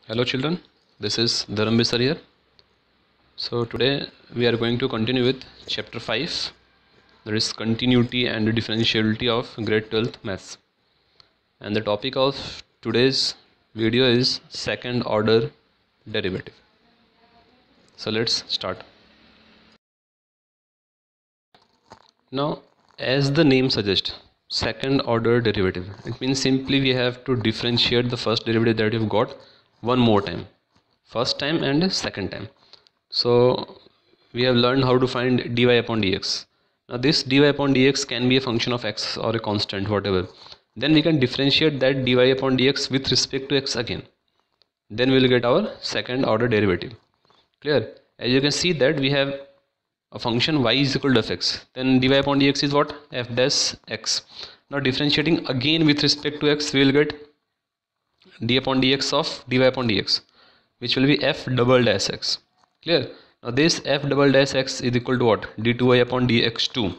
Hello children, this is Dharam sir here. So today we are going to continue with chapter 5, that is continuity and differentiability of grade 12th maths. And the topic of today's video is second order derivative. So let's start. Now as the name suggests, second order derivative, it means simply we have to differentiate the first derivative that you've got one more time, first time and second time. So we have learned how to find dy upon dx. Now this dy upon dx can be a function of x or a constant, whatever. Then we can differentiate that dy upon dx with respect to x again. Then we will get our second order derivative. Clear? As you can see that we have a function y is equal to fx. Then dy upon dx is what? F dash x. Now differentiating again with respect to x, we will get d upon dx of dy upon dx, which will be f double dash x. Clear? Now this f double dash x is equal to what? d2y upon dx2,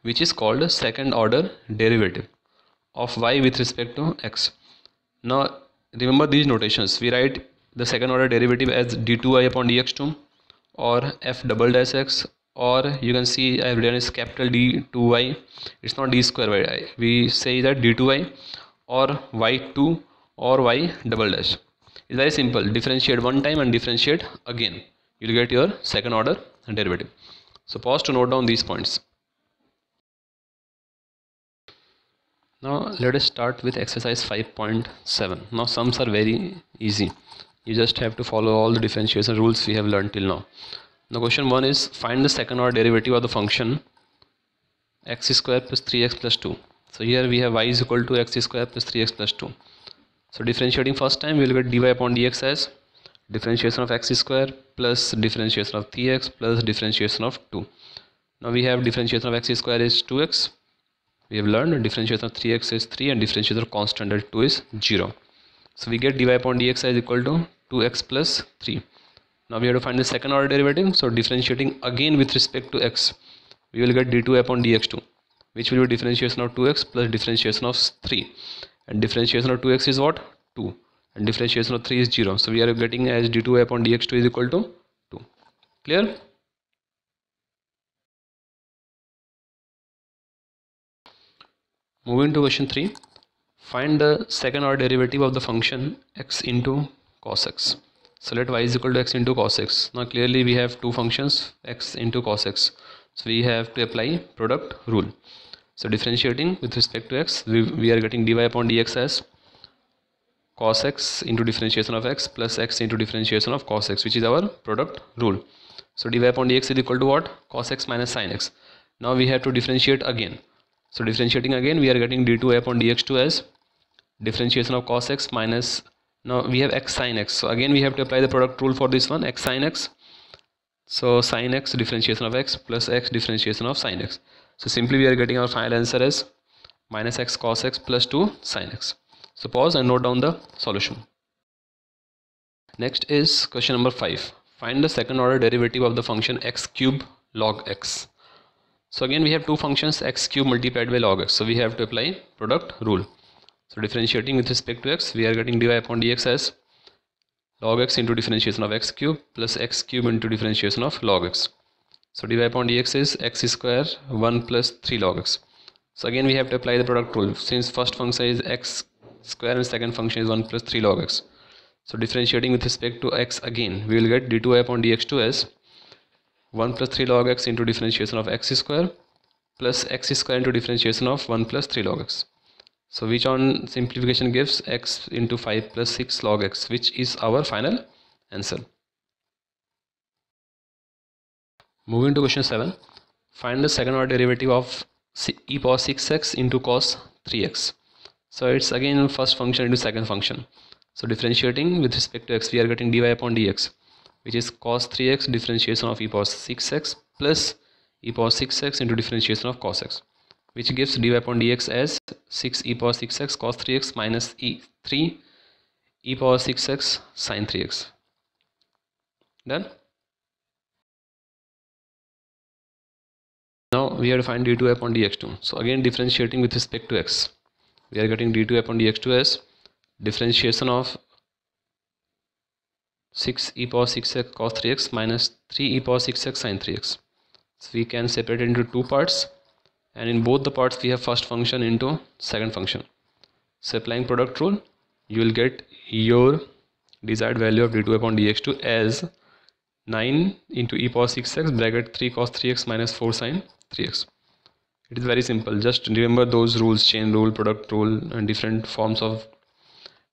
which is called second order derivative of y with respect to x. Now remember these notations. We write the second order derivative as d2y upon dx2 or f double dash x, or you can see I have written is capital D2y. It's not d square y. We say that d2y or y2 or y double dash. It's very simple. Differentiate one time and differentiate again. You'll get your second order derivative. So pause to note down these points. Now let us start with exercise 5.7. Now sums are very easy. You just have to follow all the differentiation rules we have learned till now. Now question 1 is find the second order derivative of the function x square plus 3x plus 2. So here we have y is equal to x square plus 3x plus 2. So differentiating first time we will get dy upon dx as differentiation of x square plus differentiation of 3x plus differentiation of 2. Now we have differentiation of x square is 2x. We have learned differentiation of 3x is 3 and differentiation of constant at 2 is 0. So we get dy upon dx is equal to 2x plus 3. Now we have to find the second order derivative. So differentiating again with respect to x, we will get d2 upon dx2, which will be differentiation of 2x plus differentiation of 3. And differentiation of 2x is what? 2. And differentiation of 3 is 0. So we are getting as d2 upon dx2 is equal to 2. Clear? Moving to question 3. Find the second order derivative of the function x into cos x. So let y is equal to x into cos x. Now clearly we have two functions, x into cos x. So we have to apply product rule. So differentiating with respect to x, we are getting dy upon dx as cos x into differentiation of x plus x into differentiation of cos x, which is our product rule. So dy upon dx is equal to what? Cos x minus sin x. Now we have to differentiate again. So differentiating again, we are getting d2 upon dx2 as differentiation of cos x minus, now we have x sin x. So again we have to apply the product rule for this one, x sin x. So sin x differentiation of x plus x differentiation of sin x. So simply we are getting our final answer as minus x cos x plus 2 sin x. So pause and note down the solution. Next is question number 5. Find the second order derivative of the function x cube log x. So again we have two functions, x cube multiplied by log x. So we have to apply product rule. So differentiating with respect to x, we are getting dy upon dx as log x into differentiation of x cube plus x cube into differentiation of log x. So dy upon dx is x square 1 plus 3 log x. So again we have to apply the product rule, since first function is x square and second function is 1 plus 3 log x. So differentiating with respect to x again, we will get d2 upon dx2 as 1 plus 3 log x into differentiation of x square plus x square into differentiation of 1 plus 3 log x. So which on simplification gives x into 5 plus 6 log x, which is our final answer. Moving to question 7. Find the second order derivative of e power 6x into cos 3x. So it's again first function into second function. So differentiating with respect to x, we are getting dy upon dx, which is cos 3x differentiation of e power 6x plus e power 6x into differentiation of cos x, which gives dy upon dx as 6 e power 6x cos 3x minus 3 e power 6x sin 3x. Done? Now we have to find d2 upon dx2. So again differentiating with respect to x, we are getting d2 upon dx2 as differentiation of 6 e power 6x cos 3x minus 3 e power 6x sin 3x. So we can separate it into two parts, and in both the parts we have first function into second function. So applying product rule, you will get your desired value of d2 upon dx2 as 9 into e power 6x bracket 3 cos 3x minus 4 sin 3x. It is very simple. Just remember those rules, chain rule, product rule, and different forms of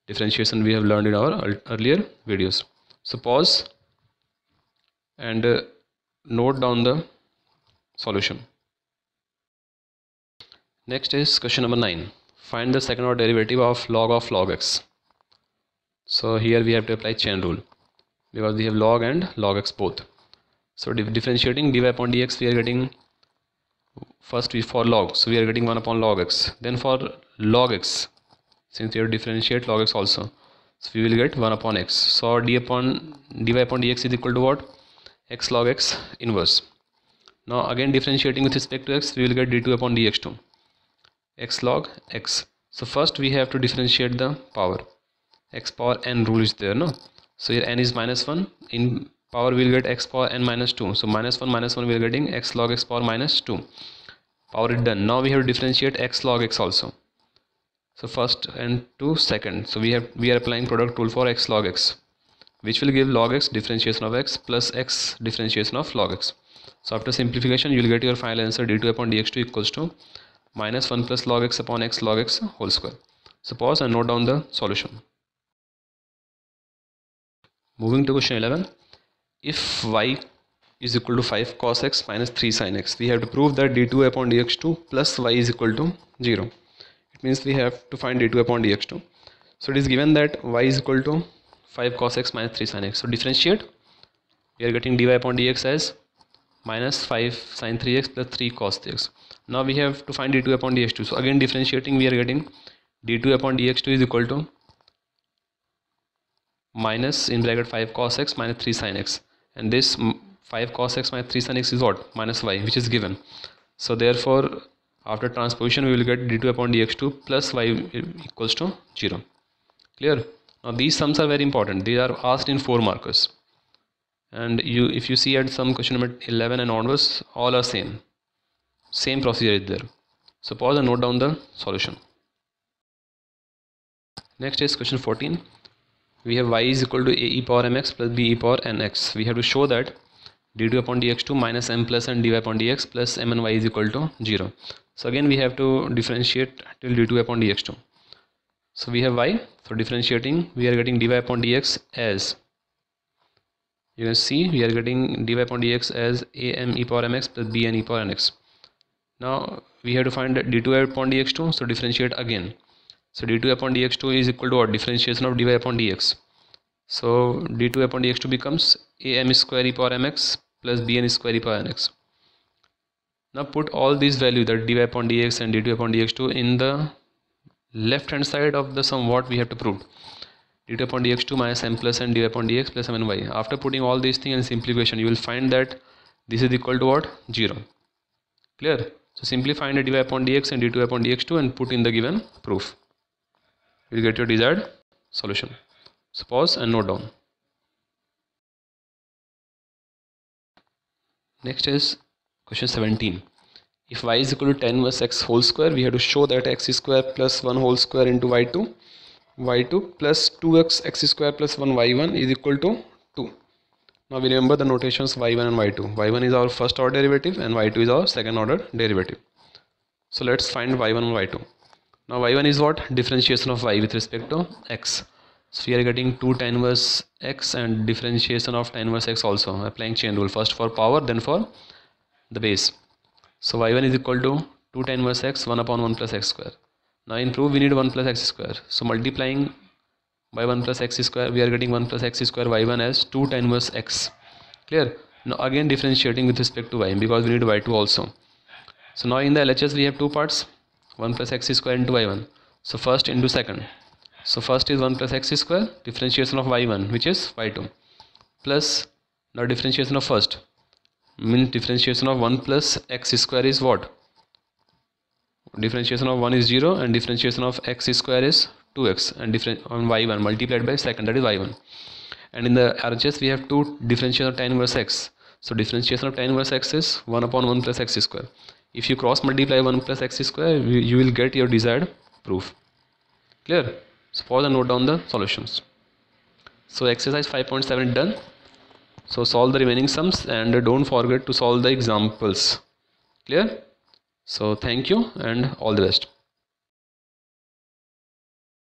differentiation we have learned in our earlier videos. So pause and note down the solution. Next is question number 9. Find the second order derivative of log x. So here we have to apply chain rule because we have log and log x both. So differentiating dy upon dx, we are getting first for log, so we are getting 1 upon log x. Then for log x, since we have to differentiate log x also, so we will get 1 upon x. So dy upon dx is equal to what? X log x inverse. Now again differentiating with respect to x, we will get d2 upon dx2, x log x. So first we have to differentiate the power. X power n rule is there, no? So here n is minus 1. In power we will get x power n minus 2. So minus 1 we are getting x log x power minus 2. Power is done. Now we have to differentiate x log x also. So first and to second. So we are applying product rule for x log x, which will give log x differentiation of x plus x differentiation of log x. So after simplification you will get your final answer d2 upon dx2 equals to minus 1 plus log x upon x log x whole square. So pause and note down the solution. Moving to question 11. If y is equal to 5 cos x minus 3 sin x, we have to prove that d2 upon dx2 plus y is equal to 0. It means we have to find d2 upon dx2. So it is given that y is equal to 5 cos x minus 3 sin x. So differentiate, we are getting dy upon dx as minus 5 sin 3x plus 3 cos 3x. Now we have to find d2 upon dx2. So again differentiating, we are getting d2 upon dx2 is equal to minus in bracket 5 cos x minus 3 sin x, and this 5 cos x minus 3 sin x is what? Minus y, which is given. So therefore after transposition we will get d2 upon dx2 plus y equals to 0. Clear? Now these sums are very important. They are asked in 4 markers, and if you see at some question number 11 and onwards, all are same procedure is there. So pause and note down the solution. Next is question 14. We have y is equal to a e power mx plus b e power nx. We have to show that d2 upon dx2 minus m plus n dy upon dx plus m and y is equal to 0. So again we have to differentiate till d2 upon dx2. So we have y, so differentiating we are getting dy upon dx as, you can see we are getting dy upon dx as a m e power mx plus b n e power nx. Now we have to find d2 upon dx2, so differentiate again. So d2 upon dx2 is equal to what? Differentiation of dy upon dx. So d2 upon dx2 becomes am square e power mx plus bn square e power nx. Now put all these values, that dy upon dx and d2 upon dx2, in the left hand side of the sum what we have to prove. d2 upon dx2 minus m plus n dy upon dx plus m and y. After putting all these things in simplification, you will find that this is equal to what? 0. Clear? So simply find a dy upon dx and d2 upon dx2 and put in the given proof. You will get your desired solution. So pause and note down. Next is question 17. If y is equal to 10 inverse x whole square, we have to show that x square plus 1 whole square into y2 plus 2x x square plus 1 y1 is equal to 2. Now we remember the notations y1 and y2. y1 is our first order derivative and y2 is our second order derivative. So let's find y1 and y2. Now y1 is what? Differentiation of y with respect to x. So we are getting 2 tan inverse x and differentiation of tan inverse x also, applying chain rule, first for power then for the base. So y1 is equal to 2 tan inverse x 1 upon 1 plus x square. Now in proof we need 1 plus x square. So multiplying by 1 plus x square, we are getting 1 plus x square y1 as 2 tan inverse x. Clear? Now again differentiating with respect to y, because we need y2 also. So now in the LHS we have two parts, 1 plus x square into y1. So first into second. So first is 1 plus x square, differentiation of y1, which is y2, plus now differentiation of first, means differentiation of 1 plus x square is what? Differentiation of 1 is 0 and differentiation of x square is 2x, and different on y1 multiplied by second, that is y1. and in the RHS we have two differentiation of tan inverse x. So differentiation of tan inverse x is 1 upon 1 plus x square. If you cross multiply 1 plus x square, you will get your desired proof. Clear? So pause and note down the solutions. So exercise 5.7 done. So solve the remaining sums and don't forget to solve the examples. Clear? So thank you and all the best.